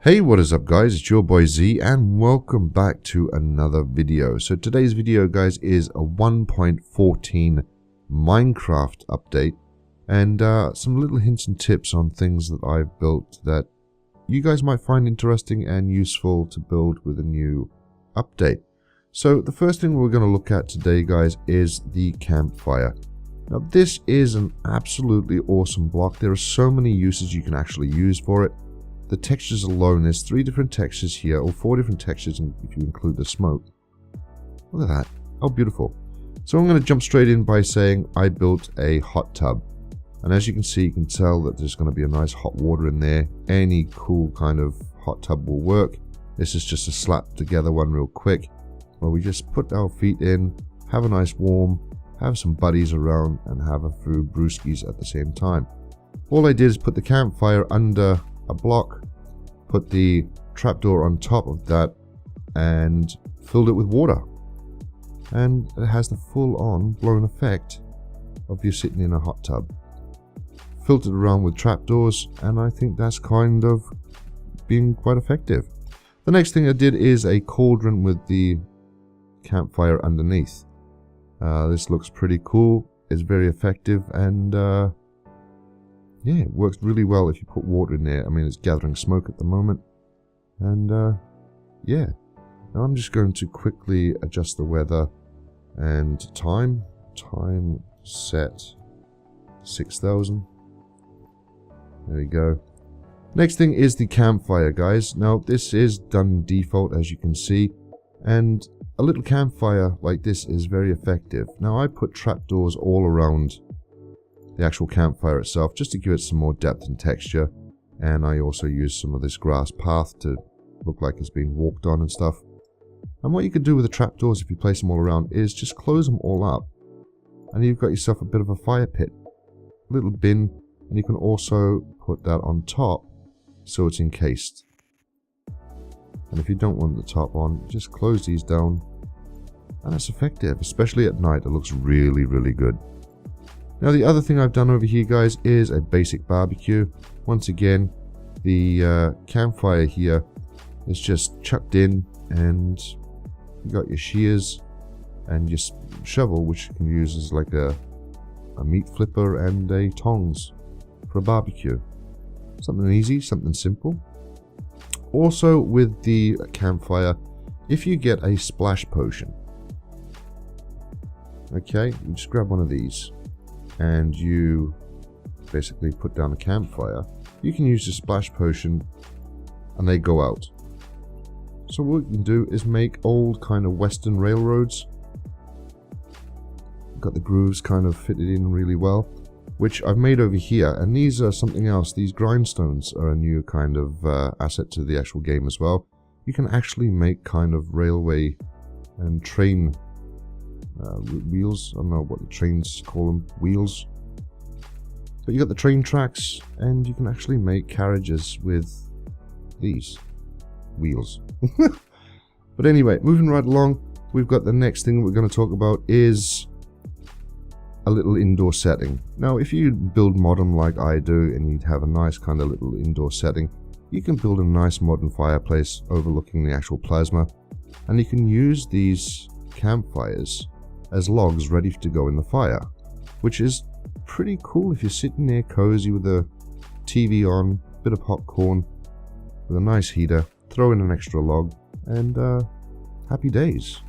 Hey, what is up guys, it's your boy Z and welcome back to another video. So today's video guys is a 1.14 Minecraft update and some little hints and tips on things that I've built that you guys might find interesting and useful to build with a new update. So the first thing we're going to look at today guys is the Campfire. Now this is an absolutely awesome block. There are so many uses you can actually use for it. The textures alone, there's 3 different textures here, or 4 different textures if you include the smoke. Look at that. How beautiful. So I'm going to jump straight in by saying I built a hot tub. And as you can see, you can tell that there's going to be a nice hot water in there. Any cool kind of hot tub will work. This is just a slap together one real quick, where we just put our feet in, have a nice warm, have some buddies around, and have a few brewskis at the same time. All I did is put the campfire under a block, put the trapdoor on top of that, and filled it with water. And it has the full-on blown effect of you sitting in a hot tub. Filled it around with trapdoors, and I think that's kind of being quite effective. The next thing I did is a cauldron with the campfire underneath. This looks pretty cool. It's very effective, and yeah, it works really well if you put water in there. I mean, it's gathering smoke at the moment. And, yeah. Now I'm just going to quickly adjust the weather and time. Time set 6,000. There we go. Next thing is the campfire, guys. Now, this is done default, as you can see. And a little campfire like this is very effective. Now, I put trapdoors all around the actual campfire itself just to give it some more depth and texture, and I also use some of this grass path to look like it's being walked on and stuff. And what you could do with the trapdoors if you place them all around is just close them all up, and you've got yourself a bit of a fire pit, a little bin, and you can also put that on top so it's encased. And if you don't want the top on, just close these down, and it's effective, especially at night. It looks really good. Now the other thing I've done over here guys is a basic barbecue. Once again, the campfire here is just chucked in, and you got your shears and your shovel, which you can use as like a meat flipper, and a tongs for a barbecue. Something easy, something simple. Also with the campfire, if you get a splash potion, okay, you just grab one of these and you basically put down a campfire. You can use the splash potion and they go out. So what you can do is make old kind of western railroads. Got the grooves kind of fitted in really well, which I've made over here, and these are something else. These grindstones are a new kind of asset to the actual game as well. You can actually make kind of railway and train wheels. I don't know what the trains call them, wheels. But you got the train tracks, and you can actually make carriages with these wheels. But anyway, moving right along, we've got the next thing we're going to talk about is a little indoor setting. Now, if you build modern like I do, and you'd have a nice kind of little indoor setting, you can build a nice modern fireplace overlooking the actual plasma, and you can use these campfires as logs ready to go in the fire, which is pretty cool if you're sitting there cozy with a TV on, bit of popcorn, with a nice heater, throw in an extra log, and happy days.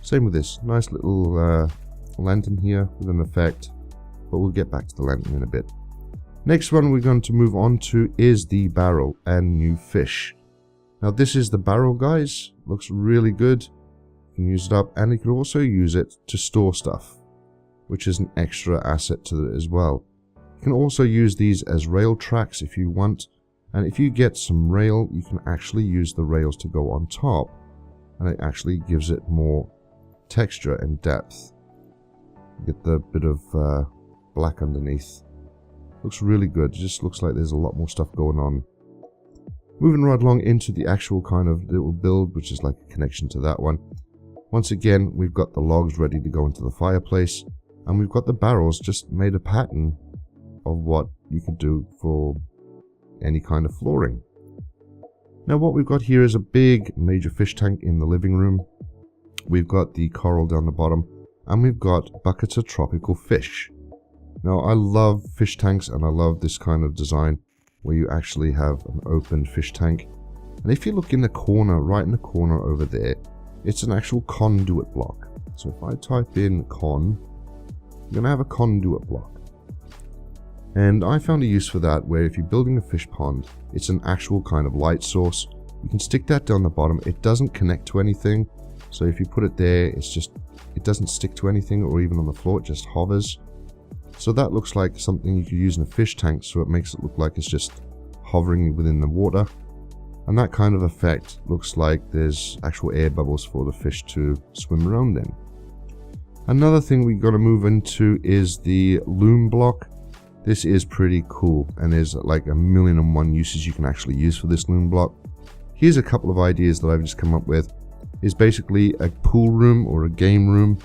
Same with this nice little lantern here with an effect, but we'll get back to the lantern in a bit. Next one we're going to move on to is the barrel and new fish. Now this is the barrel, guys. Looks really good. You can use it up, and you can also use it to store stuff, which is an extra asset to it as well. You can also use these as rail tracks if you want, and if you get some rail, you can actually use the rails to go on top, and it actually gives it more texture and depth. You get the bit of black underneath. Looks really good. It just looks like there's a lot more stuff going on. Moving right along into the actual kind of little build, which is like a connection to that one. Once again, we've got the logs ready to go into the fireplace, and we've got the barrels just made a pattern of what you could do for any kind of flooring. Now what we've got here is a big major fish tank in the living room. We've got the coral down the bottom, and we've got buckets of tropical fish. Now I love fish tanks, and I love this kind of design where you actually have an open fish tank. And if you look in the corner, right in the corner over there, it's an actual conduit block. So if I type in con, you're going to have a conduit block. And I found a use for that where if you're building a fish pond, it's an actual kind of light source. You can stick that down the bottom. It doesn't connect to anything. So if you put it there, it doesn't stick to anything or even on the floor, it just hovers. So that looks like something you could use in a fish tank, so it makes it look like it's just hovering within the water. And that kind of effect looks like there's actual air bubbles for the fish to swim around in. Another thing we're going to move into is the loom block. This is pretty cool, and there's like 1,000,001 uses you can actually use for this loom block. Here's a couple of ideas that I've just come up with. Is basically a pool room or a game room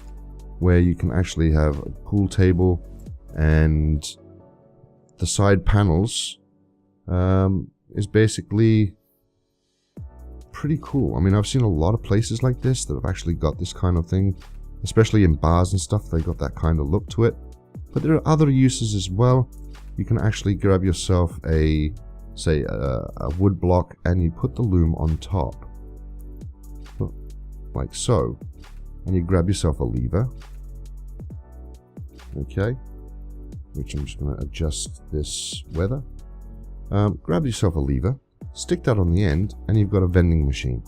where you can actually have a pool table, and the side panels is basically pretty cool. I mean, I've seen a lot of places like this that have actually got this kind of thing, especially in bars and stuff. They got that kind of look to it. But there are other uses as well. You can actually grab yourself a wood block, and you put the loom on top, like so, and you grab yourself a lever, okay, which I'm just going to adjust this weather. Grab yourself a lever, stick that on the end, and you've got a vending machine.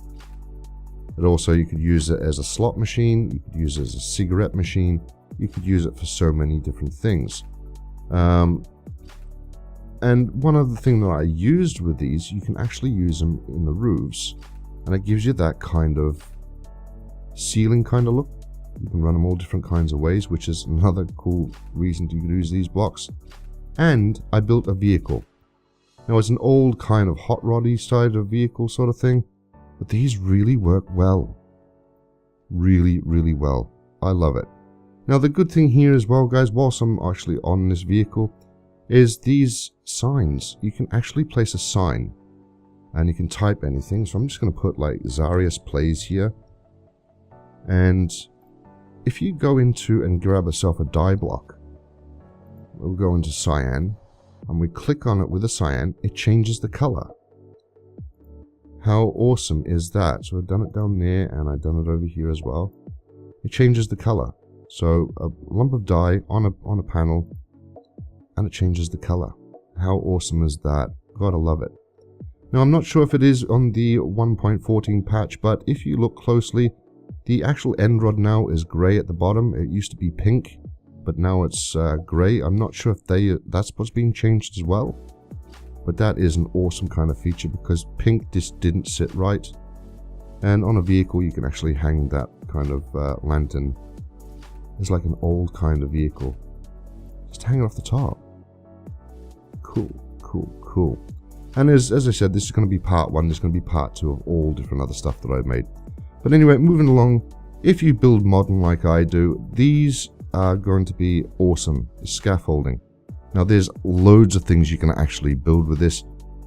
But also you could use it as a slot machine, you could use it as a cigarette machine, you could use it for so many different things. And one other thing that I used with these, you can actually use them in the roofs, and it gives you that kind of ceiling kind of look. You can run them all different kinds of ways, which is another cool reason to use these blocks. And I built a vehicle. Now it's an old kind of hot roddy side of vehicle sort of thing, but these really work well. Really, really well. I love it. Now the good thing here as well, guys, whilst I'm actually on this vehicle, is these signs. You can actually place a sign and you can type anything. So I'm just going to put like Zarius Plays here. And if you go into and grab yourself a dye block, we'll go into cyan, and we click on it with a cyan, it changes the color. How awesome is that? So I've done it down there, and I've done it over here as well. It changes the color. So a lump of dye on a panel, and it changes the color. How awesome is that? Gotta love it. Now I'm not sure if it is on the 1.14 patch, but if you look closely, the actual end rod now is grey at the bottom. It used to be pink, but now it's grey. I'm not sure if that's what's being changed as well. But that is an awesome kind of feature, because pink just didn't sit right. And on a vehicle, you can actually hang that kind of lantern. It's like an old kind of vehicle. Just hang it off the top. Cool, cool, cool. And as I said, this is going to be part 1. There's going to be part 2 of all different other stuff that I've made. But anyway, moving along, if you build modern like I do, these are going to be awesome. The scaffolding. Now there's loads of things you can actually build with this.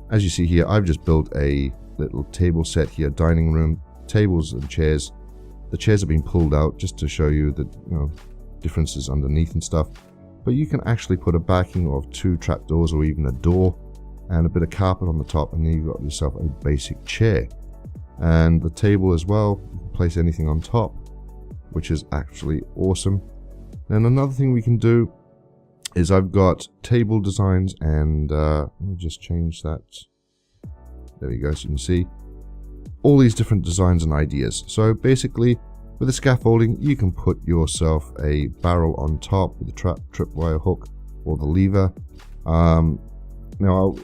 As you see here, I've just built a little table set here, dining room, tables and chairs. The chairs have been pulled out just to show you the differences underneath and stuff. But you can actually put a backing of 2 trapdoors or even a door and a bit of carpet on the top, and then you've got yourself a basic chair. And the table as well, you can place anything on top, which is actually awesome. Then another thing we can do is I've got table designs, and let me just change that. There we go, so you can see all these different designs and ideas. So basically, with the scaffolding, you can put yourself a barrel on top with a tripwire hook or the lever. Now,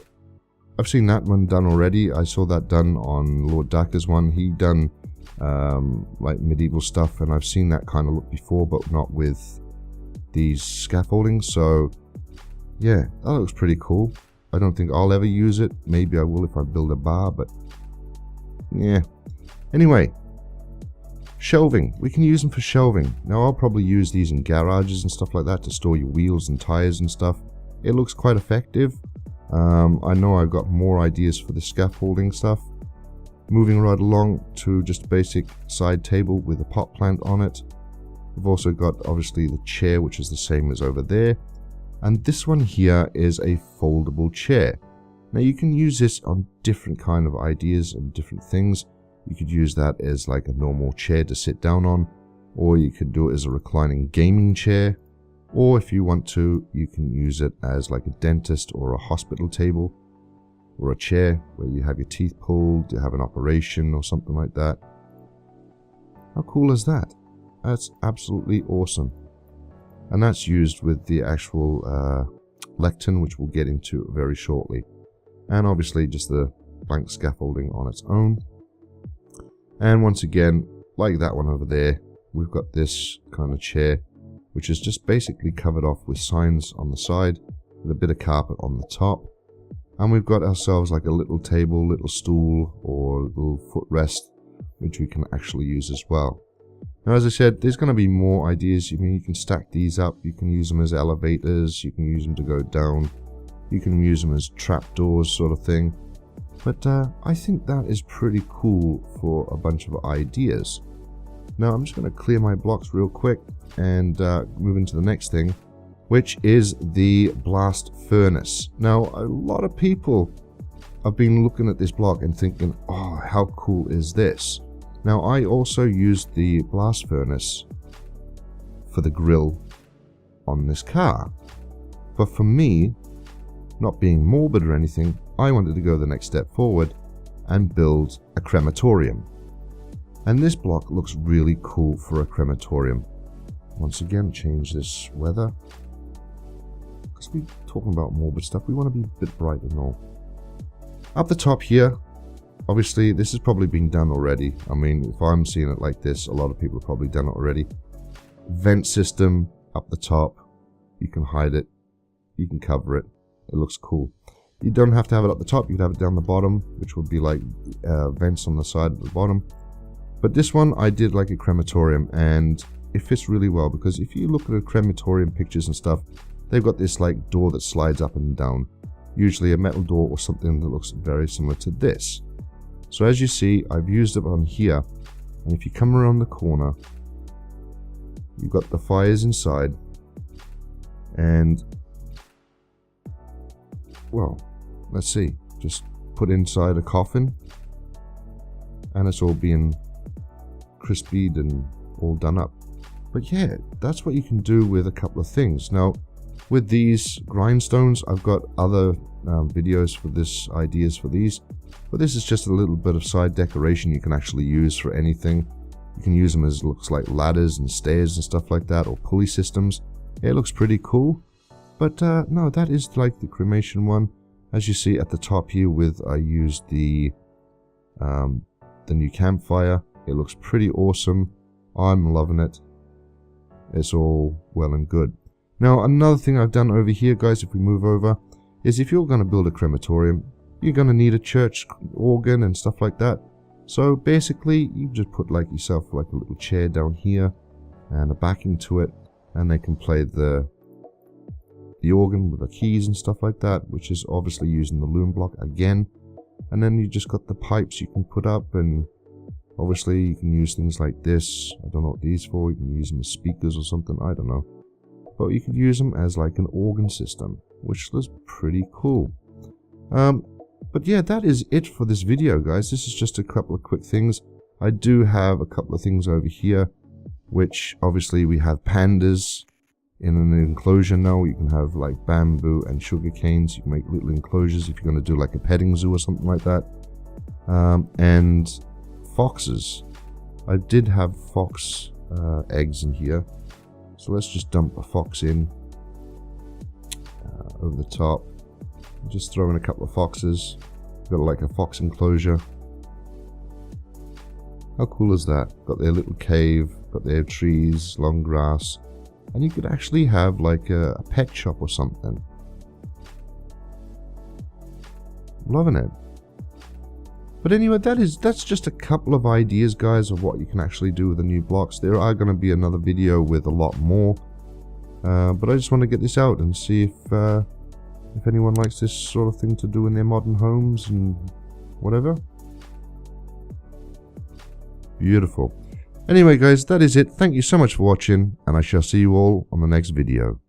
I've seen that one done already. I saw that done on Lord Daka's one. He done like medieval stuff, and I've seen that kind of look before, but not with these scaffolding. So yeah, that looks pretty cool. I don't think I'll ever use it. Maybe I will if I build a bar, but yeah. Anyway, shelving. We can use them for shelving. Now I'll probably use these in garages and stuff like that to store your wheels and tires and stuff. It looks quite effective. I know I've got more ideas for the scaffolding stuff, Moving right along to just a basic side table with a pot plant on it. We've also got obviously the chair, which is the same as over there. And this one here is a foldable chair. Now you can use this on different kind of ideas and different things. You could use that as like a normal chair to sit down on, or you could do it as a reclining gaming chair, or if you want to, you can use it as like a dentist or a hospital table, or a chair where you have your teeth pulled, you have an operation or something like that. How cool is that? That's absolutely awesome. And that's used with the actual lectern, which we'll get into very shortly. And obviously just the blank scaffolding on its own. And once again, like that one over there, we've got this kind of chair, which is just basically covered off with signs on the side, with a bit of carpet on the top. And we've got ourselves like a little table, little stool, or a little footrest, which we can actually use as well. Now, as I said, there's going to be more ideas. You can stack these up, you can use them as elevators, you can use them to go down, you can use them as trapdoors sort of thing. But I think that is pretty cool for a bunch of ideas. Now I'm just going to clear my blocks real quick and move into the next thing, which is the blast furnace. Now a lot of people have been looking at this block and thinking, oh, how cool is this? Now I also used the blast furnace for the grill on this car. But for me, not being morbid or anything, I wanted to go the next step forward and build a crematorium. And this block looks really cool for a crematorium. Once again, change this weather. Because we're talking about morbid stuff, we want to be a bit bright and all. Up the top here, obviously this has probably been done already. I mean, if I'm seeing it like this, a lot of people have probably done it already. Vent system up the top. You can hide it. You can cover it. It looks cool. You don't have to have it up the top. You could have it down the bottom, which would be like vents on the side at the bottom. But this one, I did like a crematorium, and it fits really well because if you look at a crematorium pictures and stuff, they've got this like door that slides up and down. Usually a metal door or something that looks very similar to this. So as you see, I've used it on here. And if you come around the corner, you've got the fires inside. And, well, let's see. Just put inside a coffin. And it's all being crispied and all done up. But yeah, that's what you can do with a couple of things. Now, with these grindstones, I've got other videos for this, ideas for these. But this is just a little bit of side decoration you can actually use for anything. You can use them as looks like ladders and stairs and stuff like that, or pulley systems. It looks pretty cool. But no, that is like the cremation one. As you see at the top here, I used the new Campfire. It looks pretty awesome. I'm loving it. It's all well and good. Now, another thing I've done over here, guys, if we move over, is if you're going to build a crematorium, you're going to need a church organ and stuff like that. So basically, you just put like yourself like a little chair down here and a backing to it, and they can play the organ with the keys and stuff like that, which is obviously using the loom block again. And then you just got the pipes you can put up, and obviously you can use things like this. I don't know what these for. You can use them as speakers or something. I don't know. But you could use them as like an organ system, which was pretty cool. But yeah, that is it for this video, guys. This is just a couple of quick things. I do have a couple of things over here, which obviously we have pandas in an enclosure now. You can have like bamboo and sugar canes. You can make little enclosures if you're going to do like a petting zoo or something like that. And foxes. I did have fox eggs in here. So let's just dump a fox in over the top. Just throw in a couple of foxes. Got like a fox enclosure. How cool is that? Got their little cave, got their trees, long grass. And you could actually have like a pet shop or something. Loving it. But anyway, that's just a couple of ideas, guys, of what you can actually do with the new blocks. There are going to be another video with a lot more. But I just want to get this out and see if anyone likes this sort of thing to do in their modern homes and whatever. Beautiful. Anyway, guys, that is it. Thank you so much for watching, and I shall see you all on the next video.